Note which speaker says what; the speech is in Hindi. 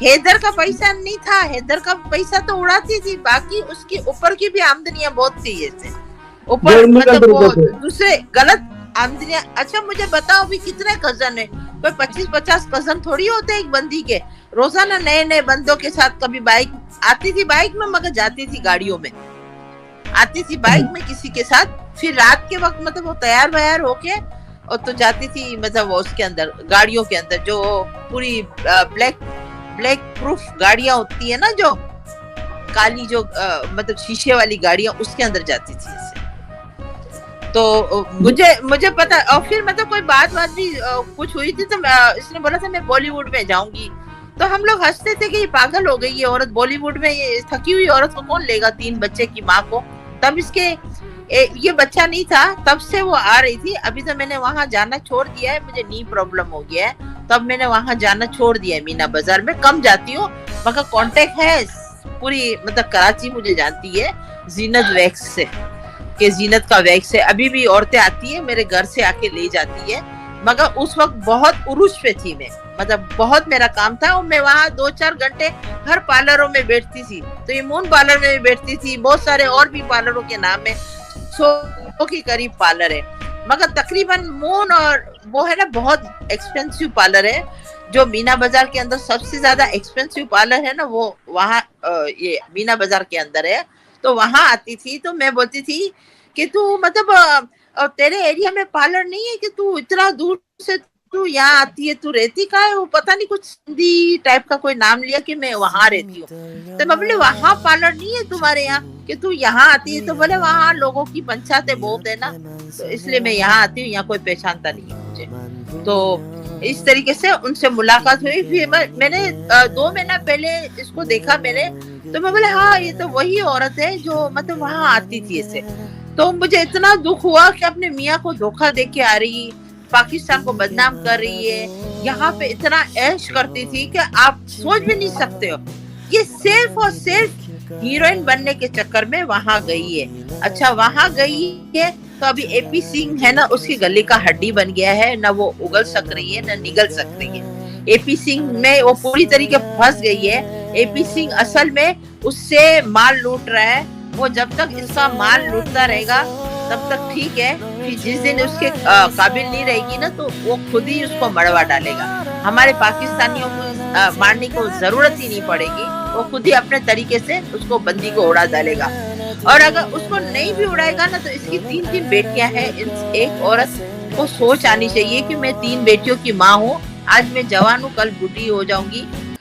Speaker 1: हैदर का पैसा नहीं था, हैदर का पैसा तो उड़ाती थी, बाकी उसकी ऊपर की भी आमदनियां बहुत थी, ऐसे ऊपर मतलब वो दूसरे गलत आमदनियां। अच्छा मुझे बताओ अभी कितने कजन है? कोई 25-50 कजन थोड़ी होते एक बंदी के। रोजाना नए नए बंदों के साथ, कभी बाइक आती थी, बाइक में मगर जाती थी गाड़ियों में, आती थी बाइक में किसी के साथ, फिर रात के वक्त मतलब वो तैयार वैयार होके और तो जाती थी, मतलब वो उसके अंदर गाड़ियों के अंदर जो पूरी ब्लैक प्रूफ गाड़ियां होती है ना, जो काली जो मतलब शीशे वाली गाड़ियां, उसके अंदर जाती थी ऐसे। तो मुझे पता, और फिर मतलब कोई बात भी कुछ हुई थी तो इसने बोला था मैं बॉलीवुड में जाऊंगी, तो हम लोग हंसते थे कि ये पागल हो गई ये औरत, बॉलीवुड में ये थकी हुई औरत को कौन लेगा, 3 बच्चे की माँ को। तब इसके ये बच्चा नहीं था, तब से वो आ रही थी। अभी तो मैंने वहां जाना छोड़ दिया है, मुझे नी प्रॉब्लम हो गया है, तब मैंने वहां जाना छोड़ दिया है। मीना बाजार में कम जाती हूँ, मगर कांटेक्ट है पूरी, मतलब कराची मुझे जानती है जीनत वैक्स से, कि जीनत का वैक्स है, अभी भी औरतें आती है मेरे घर से आके ले जाती है। मगर उस वक्त बहुत उरूज पे थी मैं, मतलब बहुत मेरा काम था, और मैं वहाँ 2-4 घंटे हर पार्लरों में बैठती थी। तो ये मून पार्लर में भी बैठती थी, बहुत सारे और भी पार्लरों के नाम है, 100 के करीब पार्लर है, मगर तकरीबन मून और वो है ना बहुत एक्सपेंसिव पार्लर है। जो मीना बाजार के अंदर सबसे ज्यादा एक्सपेंसिव पार्लर है ना, वो वहाँ ये मीना बाजार के अंदर है। तो वहां आती थी, तो मैं बोलती थी कि तू मतलब तेरे एरिया में पार्लर नहीं है कि तू इतना दूर से तू यहाँ आती है, तू रहती कहाँ है? वो पता नहीं कुछ सिंधी टाइप का कोई नाम लिया कि मैं वहां रहती हूँ। तो मैं बोले वहां पार्लर नहीं है तुम्हारे यहाँ कि तू यहाँ आती है? तो बोले वहां लोगों की पंचायतें बहुत है ना, तो इसलिए मैं यहाँ आती हूँ, यहाँ कोई पहचानता नहीं है मुझे। तो इस तरीके से उनसे मुलाकात हुई। फिर मैंने 2 महीना पहले इसको देखा मैंने, तो मैं बोले हाँ ये तो वही औरत है जो मतलब वहां आती थी ऐसे। तो मुझे इतना दुख हुआ कि अपने मियाँ को धोखा दे के आ रही, पाकिस्तान को बदनाम कर रही है, यहाँ पे इतना ऐश करती थी कि आप सोच भी नहीं सकते हो। ये सिर्फ और सिर्फ हीरोइन बनने के चक्कर में वहां गई है। अच्छा वहां गई है तो अभी एपी सिंह है ना, उसकी गले का हड्डी बन गया है, ना वो उगल सक रही है ना निगल सक रही है। एपी सिंह में वो पूरी तरीके फंस गई है। एपी सिंह असल में उससे माल लूट रहा है, वो जब तक इसका माल लूटता रहेगा तब तक ठीक है, फिर जिस दिन उसके काबिल नहीं रहेगी ना तो वो खुद ही उसको मरवा डालेगा। हमारे पाकिस्तानियों को मारने को जरूरत ही नहीं पड़ेगी, वो खुद ही अपने तरीके से उसको बंदी को उड़ा डालेगा। और अगर उसको नहीं भी उड़ाएगा ना तो इसकी 3 बेटियां हैं। एक औरत को सोच आनी चाहिए कि मैं 3 बेटियों की माँ हूँ, आज मैं जवान हूँ कल बूढ़ी हो जाऊंगी,